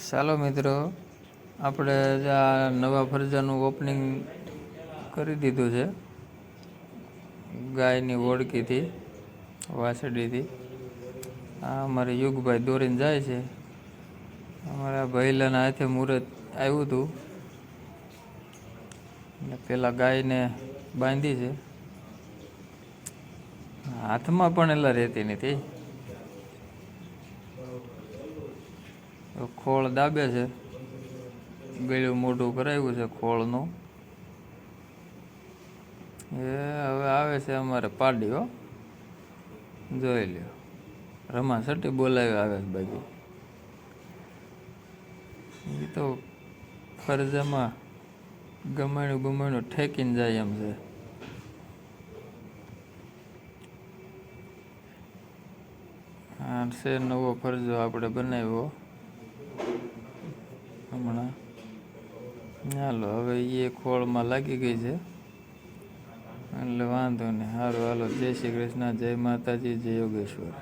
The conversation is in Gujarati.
ચાલો મિત્રો, આપણે આ નવા ફરજાનું ઓપનિંગ કરી દીધું છે. ગાયની ઓળખીથી, વાસળીથી. આ અમારે યુગભાઈ દોરીને જાય છે. અમારા ભૈલાના હાથે મુહૂર્ત આવ્યું હતું ને પેલા ગાયને બાંધી છે. હાથમાં પણ એલા રહેતી નથી. ખોળ દાબે છે, ગળ્યું મોઢું કરાવ્યું છે ખોળનું. એ હવે આવે છે અમારે પાડી. હો, જોઈ લ્યો, રમા સટી બોલાવી આવે છે. બાકી એ તો ફરજામાં ગમાણું ઠેકીને જાય એમ છે. આ છે નવો ફરજો આપણે બનાવ્યો હમણાં. હાલો, હવે એ ખોળમાં લાગી ગઈ છે એટલે વાંધો નહીં. સારું, હાલો, જય શ્રી કૃષ્ણ, જય માતાજી, જય યોગેશ્વર.